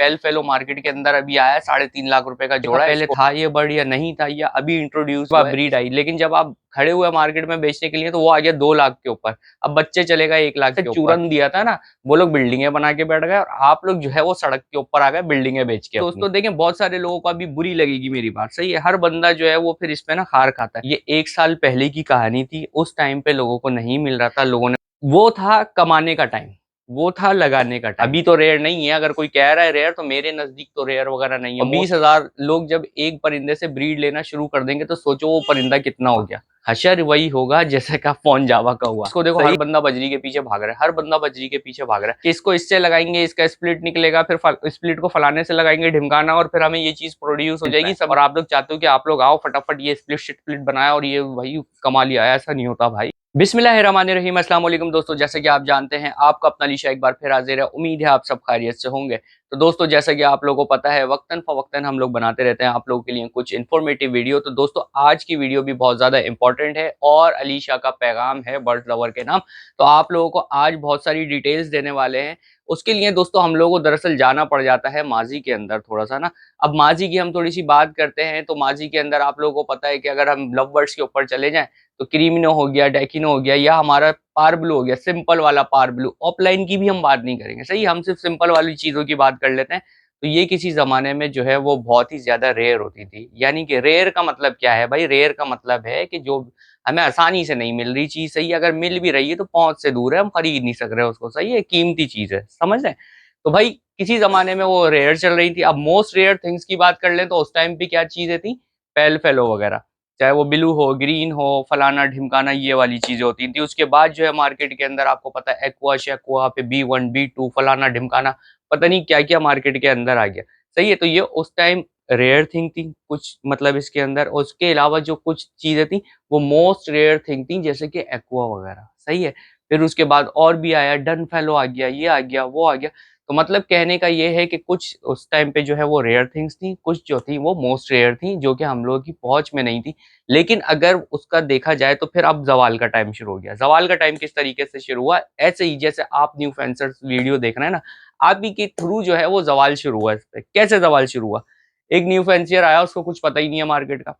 पेल fellow market के अंदर अभी आया 3.5 लाख रुपए का जोड़ा। पहले था ये बर्ड या नहीं था, या अभी इंट्रोड्यूस हुआ ब्रीड आई, लेकिन जब आप खड़े हुए मार्केट में बेचने के लिए तो वो आ गया 2 लाख के ऊपर। अब बच्चे चलेगा 1 लाख के ऊपर। चूरन दिया था ना, वो लोग बिल्डिंगें बना के बैठ गए और आप लोग जो है वो सड़क के ऊपर आ गए बिल्डिंगें बेच के। दोस्तों देखें, बहुत सारे लोगों को अभी बुरी लगेगी मेरी बात, सही है। हर बंदा जो है वो फिर इस पे ना खार खाता है। ये 1 साल पहले की कहानी थी। उस टाइम पे लोगों को नहीं मिल रहा था, लोगों ने, वो था कमाने का टाइम, वो था लगाने का टाइम। अभी तो रेयर नहीं है। अगर कोई कह रहा है रेयर, तो मेरे नजदीक तो रेयर वगैरह नहीं है। 20,000 लोग जब एक परिंदे से ब्रीड लेना शुरू कर देंगे तो सोचो वो परिंदा कितना हो गया। हशर वही होगा जैसे का फोन जावा का हुआ। इसको देखो, हर बंदा बजरी के पीछे भाग रहा है, हर बंदा बजरी के पीछे भाग रहा है कि इसको इससे लगाएंगे, इसका स्प्लिट निकलेगा, फिर स्प्लिट को फलाने से लगाएंगे ढिमकाना, और फिर हमें ये चीज प्रोड्यूस हो जाएगी सब। और आप लोग चाहते हो कि आप लोग आओ फटाफट ये स्प्लिट बनाया और ये वही कमा लिया। ऐसा नहीं होता भाई। बिस्मिल्लाहिर्रहमानिर्रहीम, अस्सलाम वालेकुम दोस्तों। जैसे कि आप जानते हैं, आपका अपना अलीशा एक बार फिर हाजिर है। उम्मीद है आप सब खैरियत से होंगे। तो दोस्तों, जैसा कि आप लोगों को पता है, वक्तन फवक्तन हम लोग बनाते रहते हैं आप लोगों के लिए कुछ इन्फॉर्मेटिव वीडियो। तो दोस्तों, आज की वीडियो भी बहुत ज़्यादा इंपॉर्टेंट है और अलीशा का पैगाम है बर्ड लवर के नाम। तो आप लोगों को आज बहुत सारी डिटेल्स देने वाले हैं। उसके लिए दोस्तों हम लोगों को दरअसल जाना पड़ जाता है माजी के अंदर थोड़ा सा ना। अब माजी की हम थोड़ी सी बात करते हैं। तो माजी के अंदर आप लोगों को पता है कि अगर हम लव बर्ड्स के ऊपर चले जाएं तो क्रीमिनो हो गया, डेकिनो हो गया, या हमारा पार्ब्लू हो गया, सिंपल वाला पार्ब्लू। ऑफलाइन की भी हम बात नहीं करेंगे, सही, हम सिर्फ सिंपल वाली चीजों की बात कर लेते हैं। तो ये किसी जमाने में जो है वो बहुत ही ज्यादा रेयर होती थी। यानी कि रेयर का मतलब क्या है भाई? रेयर का मतलब है कि जो हमें आसानी से नहीं मिल रही चीज, सही है। अगर मिल भी रही है तो पहुंच से दूर है, हम खरीद नहीं सक रहे उसको, सही है, कीमती चीज है, समझ रहे हैं। तो भाई किसी जमाने में वो रेयर चल रही थी। अब मोस्ट रेयर थिंग्स की बात कर लें तो उस टाइम पे क्या चीजें थी? पेल फेलो वगैरह, चाहे वो ब्लू हो, ग्रीन हो, फलाना ढिमकाना, ये वाली चीजें होती थी। उसके बाद जो है मार्केट के अंदर आपको पता है एक्वा शेक्वा पे B1 B2 फलाना ढिमकाना, पता नहीं क्या क्या मार्केट के अंदर आ गया, सही है। तो ये उस टाइम रेयर थिंग थी कुछ, मतलब इसके अंदर। उसके अलावा जो कुछ चीजें थी वो मोस्ट रेयर थिंग थी, जैसे कि एक्वा वगैरह, सही है। फिर उसके बाद और भी आया, डन फेलो आ गया, ये आ गया, वो आ गया। तो मतलब कहने का ये है कि कुछ उस टाइम पे जो है वो रेयर थिंग्स थी, कुछ जो थी वो मोस्ट रेयर थी, जो कि हम लोगों की पहुंच में नहीं थी। लेकिन अगर उसका देखा जाए तो फिर अब जवाल का टाइम शुरू हो गया। जवाल का टाइम किस तरीके से शुरू हुआ? ऐसे ही जैसे आप न्यू फेंसर्स वीडियो देख रहे हैं ना, आप ही के थ्रू जो है वो जवाल शुरू हुआ। इस पे कैसे जवाल शुरू हुआ? एक न्यू फेंसियर आया, उसको कुछ पता ही नहीं है मार्केट का।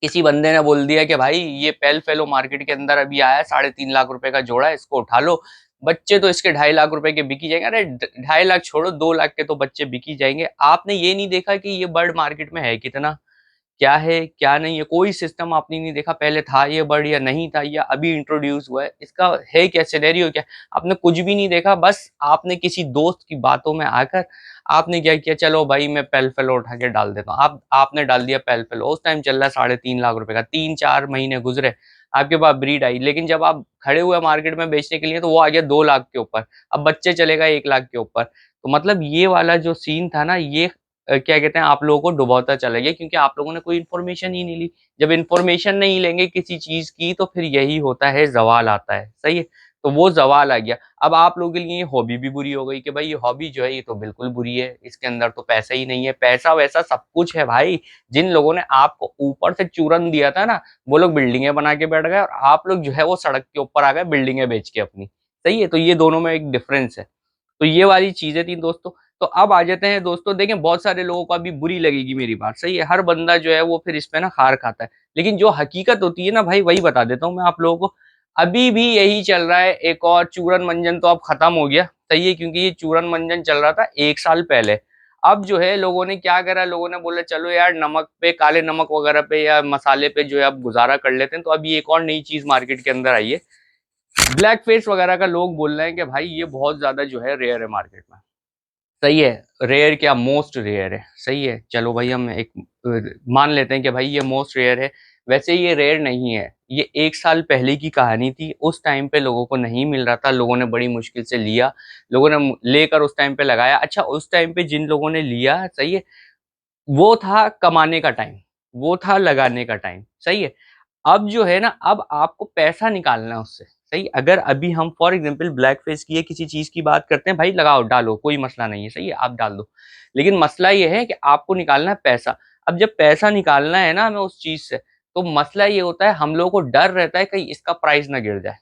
किसी बंदे ने बोल दिया कि भाई ये पेल फेलो मार्केट के अंदर अभी आया, 3.5 लाख रुपए का जोड़ा है, इसको उठा लो। बच्चे तो इसके 2.5 लाख रुपए के बिकी जाएंगे। अरे 2.5 लाख छोड़ो, 2 लाख के तो बच्चे बिकी जाएंगे। आपने ये नहीं देखा कि ये बर्ड मार्केट में है कितना, क्या है क्या नहीं है, कोई सिस्टम आपने नहीं देखा। पहले था ये बर्ड या नहीं था, या अभी इंट्रोड्यूस हुआ है, इसका है क्या सिनेरियो, क्या? आपने कुछ भी नहीं देखा। बस आपने किसी दोस्त की बातों में आकर आपने क्या किया, चलो भाई मैं पेल फेलो उठा के डाल देता हूँ। आपने डाल दिया पेल फेलो। उस टाइम चल रहा है 3.5 लाख रुपए का। 3-4 महीने गुजरे, आपके पास ब्रीड आई, लेकिन जब आप खड़े हुए मार्केट में बेचने के लिए तो वो आ गया 2 लाख के ऊपर। अब बच्चे चलेगा 1 लाख के ऊपर। तो मतलब ये वाला जो सीन था ना, ये क्या कहते हैं, आप लोगों को डुबोता चला गया, क्योंकि आप लोगों ने कोई इन्फॉर्मेशन ही नहीं ली। जब इन्फॉर्मेशन नहीं लेंगे किसी चीज की तो फिर यही होता है, जवाल आता है, सही है। तो वो जवाल आ गया। अब आप लोगों के लिए ये हॉबी भी बुरी हो गई कि भाई ये हॉबी जो है ये तो बिल्कुल बुरी है, इसके अंदर तो पैसा ही नहीं है। पैसा वैसा सब कुछ है भाई। जिन लोगों ने आपको ऊपर से चूरन दिया था ना, वो लोग बिल्डिंगें बना के बैठ गए, और आप लोग जो है वो सड़क के ऊपर आ गए बिल्डिंगें बेच के अपनी, सही है। तो ये दोनों में एक डिफरेंस है। तो ये वाली चीजें थी दोस्तों। तो अब आ जाते हैं दोस्तों, देखें बहुत सारे लोगों को अभी बुरी लगेगी मेरी बात, सही है। हर बंदा जो है वो फिर इस पे ना खार खाता है। लेकिन जो हकीकत होती है ना भाई, वही बता देता हूँ मैं आप लोगों को। अभी भी यही चल रहा है। एक और चूरन मंजन तो अब खत्म हो गया, सही है, क्योंकि ये चूरन मंजन चल रहा था 1 साल पहले। अब जो है लोगों ने क्या करा, लोगों ने बोला चलो यार नमक पे, काले नमक वगैरह पे या मसाले पे जो है अब गुजारा कर लेते हैं। तो अभी एक और नई चीज मार्केट के अंदर आई है, ब्लैक फेस वगैरह का। लोग बोल रहे हैं कि भाई ये बहुत ज्यादा जो है रेयर है मार्केट में, सही है। रेयर क्या, मोस्ट रेयर है, सही है। चलो भाई हम एक मान लेते हैं कि भाई ये मोस्ट रेयर है। वैसे ये रेयर नहीं है, ये 1 साल पहले की कहानी थी। उस टाइम पे लोगों को नहीं मिल रहा था, लोगों ने बड़ी मुश्किल से लिया, लोगों ने लेकर उस टाइम पे लगाया। अच्छा, उस टाइम पे जिन लोगों ने लिया, सही है, वो था कमाने का टाइम, वो था लगाने का टाइम, सही है। अब जो है ना, अब आपको पैसा निकालना है उससे, सही। अगर अभी हम फॉर एग्जांपल ब्लैक फेस की किसी चीज की बात करते हैं, भाई लगाओ डालो, कोई मसला नहीं है, सही है, आप डाल दो। लेकिन मसला ये है कि आपको निकालना है पैसा। अब जब पैसा निकालना है ना हमें उस चीज से, तो मसला ये होता है, हम लोगों को डर रहता है कहीं इसका प्राइस ना गिर जाए,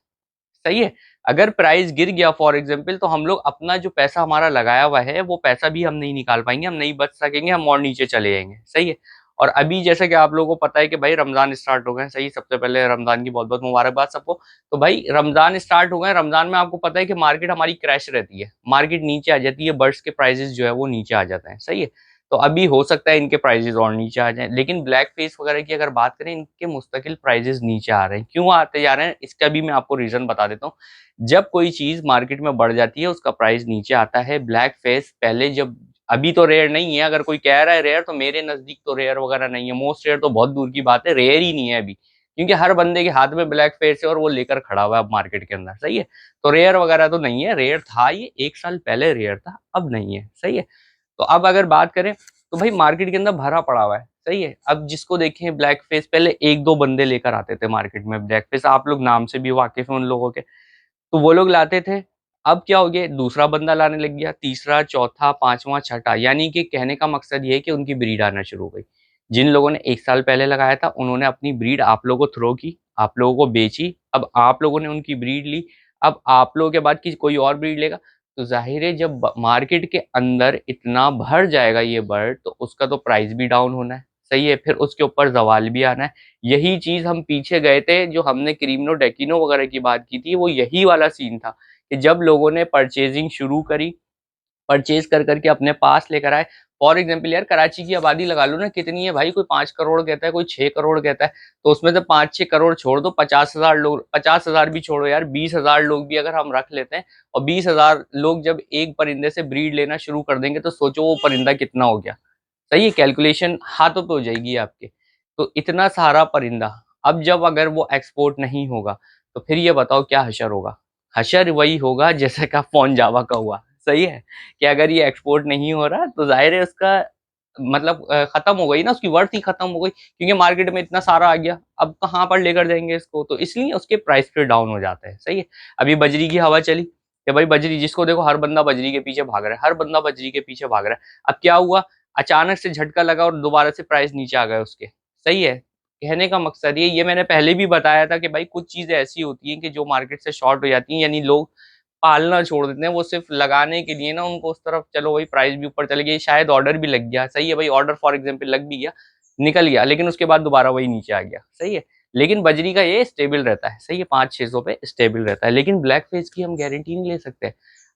सही है। अगर प्राइस गिर गया फॉर एग्जाम्पल, तो हम लोग अपना जो पैसा हमारा लगाया हुआ है वो पैसा भी हम नहीं निकाल पाएंगे, हम नहीं बच सकेंगे, हम और नीचे चले जाएंगे। सही है। और अभी जैसे कि आप लोगों को पता है कि भाई रमजान स्टार्ट हो गए। सही, सबसे पहले रमजान की बहुत बहुत मुबारकबाद सबको। तो भाई रमजान स्टार्ट हो गए, रमजान में आपको पता है कि मार्केट हमारी क्रैश रहती है, मार्केट नीचे आ जाती है, बर्ड्स के प्राइसेस जो है वो नीचे आ जाते हैं। सही है। तो अभी हो सकता है इनके प्राइसेस और नीचे आ जाएं, लेकिन ब्लैक फेस वगैरह की अगर बात करें, इनके मुस्तकिल प्राइसेस नीचे आ रहे हैं। क्यों आते जा रहे हैं, इसका भी मैं आपको रीजन बता देता हूँ। जब कोई चीज मार्केट में बढ़ जाती है, उसका प्राइस नीचे आता है। ब्लैक फेस पहले जब, अभी तो रेयर नहीं है, अगर कोई कह रहा है रेयर, तो मेरे नजदीक तो रेयर वगैरह नहीं है। मोस्ट रेयर तो बहुत दूर की बात है, रेयर ही नहीं है अभी, क्योंकि हर बंदे के हाथ में ब्लैक फेस है और वो लेकर खड़ा हुआ है अब मार्केट के अंदर। सही है। तो रेयर वगैरह तो नहीं है, रेयर था ये 1 साल पहले रेयर था, अब नहीं है। सही है। तो अब अगर बात करें, तो भाई मार्केट के अंदर भरा पड़ा हुआ है। सही है। अब जिसको देखें ब्लैक फेस, पहले एक दो बंदे लेकर आते थे मार्केट में ब्लैक फेस, आप लोग नाम से भी वाकिफ हैं उन लोगों के, तो वो लोग लाते थे। अब क्या हो गया, दूसरा बंदा लाने लग गया, तीसरा, चौथा, पांचवा, छठा, यानी कि कहने का मकसद ये है कि उनकी ब्रीड आना शुरू हो गई। जिन लोगों ने 1 साल पहले लगाया था, उन्होंने अपनी ब्रीड आप लोगों को थ्रो की, आप लोगों को बेची। अब आप लोगों ने उनकी ब्रीड ली, अब आप लोगों के बाद कोई और ब्रीड लेगा, तो जाहिर है जब मार्केट के अंदर इतना भर जाएगा ये बर्ड, तो उसका तो प्राइस भी डाउन होना है। सही है। फिर उसके ऊपर जवाल भी आना है। यही चीज हम पीछे गए थे, जो हमने क्रीमनो डेकिनो वगैरह की बात की थी, वो यही वाला सीन था कि जब लोगों ने परचेजिंग शुरू करी, परचेज कर करके अपने पास लेकर आए। फॉर एग्जाम्पल यार, कराची की आबादी लगा लो ना, कितनी है भाई, कोई 5 करोड़ कहता है, कोई 6 करोड़ कहता है, तो उसमें से 5-6 करोड़ छोड़ दो, 50,000 लोग, 50,000 भी छोड़ो यार, 20,000 लोग भी अगर हम रख लेते हैं, और 20,000 लोग जब एक परिंदे से ब्रीड लेना शुरू कर देंगे, तो सोचो वो परिंदा कितना हो गया। सही है। कैलकुलेशन हाथों पे हो जाएगी आपके। तो इतना सारा परिंदा, अब जब अगर वो एक्सपोर्ट नहीं होगा, तो फिर ये बताओ क्या हशर होगा। हशर वही होगा जैसे का फोन जावा का हुआ। सही है। कि अगर ये एक्सपोर्ट नहीं हो रहा, तो जाहिर है उसका मतलब खत्म हो गई ना, उसकी वर्थ ही खत्म हो गई, क्योंकि मार्केट में इतना सारा आ गया, अब कहाँ पर लेकर जाएंगे इसको, तो इसलिए उसके प्राइस फिर डाउन हो जाते हैं। सही है। अभी बजरी की हवा चली कि भाई बजरी, जिसको देखो हर बंदा बजरी के पीछे भाग रहा है, हर बंदा बजरी के पीछे भाग रहा है। अब क्या हुआ, अचानक से झटका लगा और दोबारा से प्राइस नीचे आ गए उसके। सही है। कहने का मकसद ये मैंने पहले भी बताया था कि भाई कुछ चीजें ऐसी होती हैं कि जो मार्केट से शॉर्ट हो जाती हैं, यानी लोग पालना छोड़ देते हैं, वो सिर्फ लगाने के लिए ना, उनको उस तरफ चलो भाई प्राइस भी ऊपर चले गई, शायद ऑर्डर भी लग गया। सही है भाई, ऑर्डर फॉर एग्जाम्पल लग भी गया, निकल गया, लेकिन उसके बाद दोबारा वही नीचे आ गया। सही है। लेकिन बजरी का ये स्टेबल रहता है। सही है। 500-600 पे स्टेबल रहता है, लेकिन ब्लैक फेस की हम गारंटी नहीं ले सकते।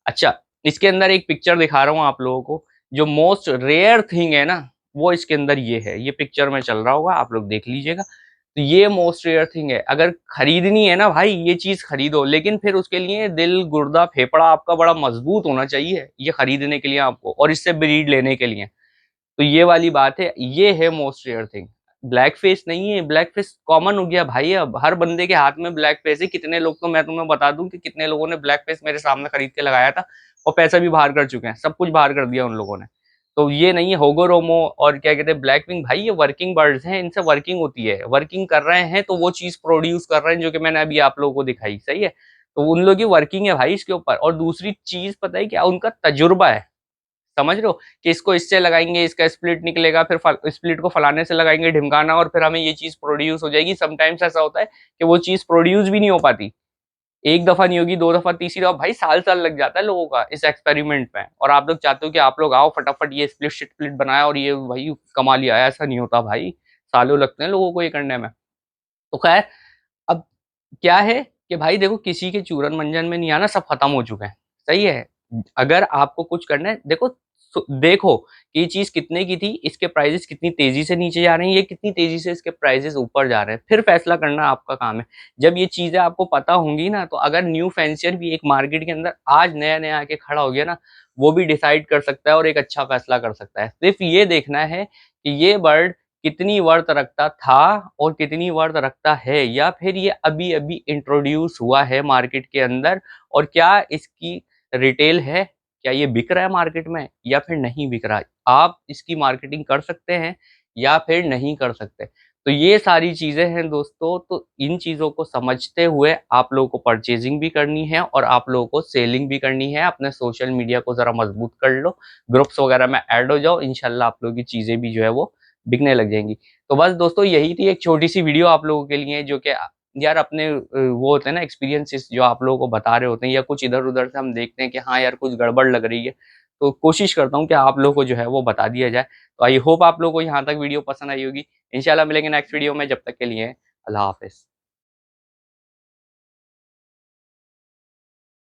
अच्छा, इसके अंदर एक पिक्चर दिखा रहा हूँ आप लोगों को, जो मोस्ट रेयर थिंग है ना, वो इसके अंदर ये है, ये पिक्चर में चल रहा होगा, आप लोग देख लीजिएगा। तो ये मोस्ट रेयर थिंग है। अगर खरीदनी है ना भाई, ये चीज खरीदो, लेकिन फिर उसके लिए दिल, गुर्दा, फेफड़ा आपका बड़ा मजबूत होना चाहिए ये खरीदने के लिए आपको, और इससे ब्रीड लेने के लिए। तो ये वाली बात है, ये है most rare thing. Black face नहीं है, ब्लैक फेस कॉमन हो गया भाई, अब हर बंदे के हाथ में ब्लैक फेस है। कितने लोग, तो मैं तुम्हें बता दूं कि कितने लोगों ने ब्लैक फेस मेरे सामने खरीद के लगाया था, और पैसा भी बाहर कर चुके हैं, सब कुछ बाहर कर दिया उन लोगों ने। तो ये नहीं है होगोरोमो और क्या कहते हैं ब्लैक विंग, भाई ये वर्किंग बर्ड्स हैं, इनसे वर्किंग होती है, वर्किंग कर रहे हैं तो वो चीज प्रोड्यूस कर रहे हैं जो कि मैंने अभी आप लोगों को दिखाई। सही है। तो उन लोगों की वर्किंग है भाई इसके ऊपर। और दूसरी चीज पता है क्या, उनका तजुर्बा है। समझ लो कि इसको इससे लगाएंगे, इसका स्प्लिट निकलेगा, फिर स्प्लिट को फलाने से लगाएंगे, ढिमकाना, और फिर हमें ये चीज प्रोड्यूस हो जाएगी। समटाइम्स ऐसा होता है कि वो चीज प्रोड्यूस भी नहीं हो पाती, एक दफा नहीं होगी, दो दफा, तीसरी दफा, भाई साल साल लग जाता है लोगों का इस एक्सपेरिमेंट में। और आप लोग चाहते हो कि आप लोग आओ फटाफट ये स्प्लिट स्प्लिट बनाया और ये भाई कमा लिया, ऐसा नहीं होता भाई, सालों लगते हैं लोगों को ये करने में। तो खैर, अब क्या है कि भाई देखो, किसी के चूरन मंजन में नहीं आना, सब खत्म हो चुके हैं। सही है। अगर आपको कुछ करना है, देखो देखो कि ये चीज कितने की थी, इसके प्राइसेस कितनी तेजी से नीचे जा रहे हैं, ये कितनी तेजी से इसके प्राइसेस ऊपर जा रहे हैं, फिर फैसला करना आपका काम है। जब ये चीजें आपको पता होंगी ना, तो अगर न्यू फैंसियर भी एक मार्केट के अंदर आज नया नया आके खड़ा हो गया ना, वो भी डिसाइड कर सकता है और एक अच्छा फैसला कर सकता है। सिर्फ ये देखना है कि ये बर्ड कितनी वर्थ रखता था और कितनी वर्थ रखता है, या फिर ये अभी अभी इंट्रोड्यूस हुआ है मार्केट के अंदर, और क्या इसकी रिटेल है, क्या ये बिक रहा है मार्केट में या फिर नहीं बिक रहा है। आप इसकी मार्केटिंग कर सकते हैं या फिर नहीं कर सकते। तो ये सारी चीजें हैं दोस्तों। तो इन चीजों को समझते हुए आप लोगों को परचेजिंग भी करनी है और आप लोगों को सेलिंग भी करनी है। अपने सोशल मीडिया को जरा मजबूत कर लो, ग्रुप्स वगैरह में ऐड हो जाओ, इंशाल्लाह आप लोगों की चीजें भी जो है वो बिकने लग जाएंगी। तो बस दोस्तों, यही थी एक छोटी सी वीडियो आप लोगों के लिए, जो कि यार अपने वो होते हैं ना एक्सपीरियंसेस जो आप लोगों को बता रहे होते हैं, या कुछ इधर उधर से हम देखते हैं कि हाँ यार कुछ गड़बड़ लग रही है, तो कोशिश करता हूँ कि आप लोगों को जो है वो बता दिया जाए। तो आई होप आप लोगों को यहाँ तक वीडियो पसंद आई होगी। इंशाल्लाह मिलेंगे नेक्स्ट वीडियो में, जब तक के लिए अल्लाह हाफिज।